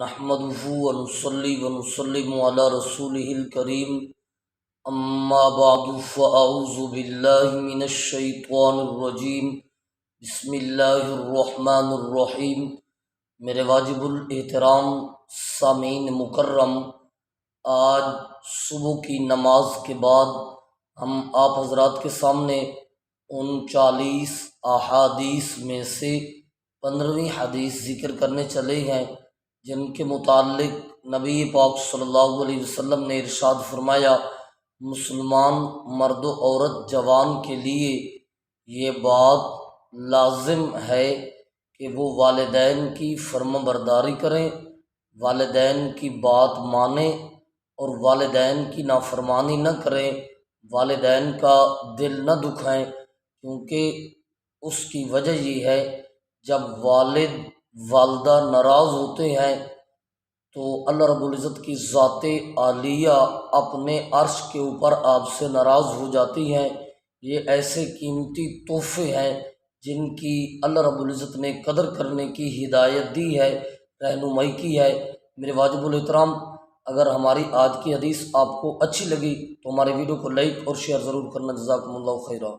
نحمده ونصلي ونسلم على رسوله الكريم اما بعد فاعوذ بالله من الشیطان الرجیم بسم اللہ الرحمن الرحیم۔ میرے واجب الاحترام سامعین مکرم، آج صبح کی نماز کے بعد ہم آپ حضرات کے سامنے 39 احادیث میں سے 15ویں حدیث ذکر کرنے چلے ہیں، جن کے متعلق نبی پاک صلی اللہ علیہ وسلم نے ارشاد فرمایا، مسلمان مرد و عورت جوان کے لیے یہ بات لازم ہے کہ وہ والدین کی فرما برداری کریں، والدین کی بات مانیں اور والدین کی نافرمانی نہ کریں، والدین کا دل نہ دکھائیں، کیونکہ اس کی وجہ یہ ہے جب والد والدہ ناراض ہوتے ہیں تو اللہ رب العزت کی ذات عالیہ اپنے عرش کے اوپر آپ سے ناراض ہو جاتی ہیں۔ یہ ایسے قیمتی تحفے ہیں جن کی اللہ رب العزت نے قدر کرنے کی ہدایت دی ہے، رہنمائی کی ہے۔ میرے واجب الاحترام، اگر ہماری آج کی حدیث آپ کو اچھی لگی تو ہمارے ویڈیو کو لائک اور شیئر ضرور کرنا۔ جزاکم اللہ خیرہ۔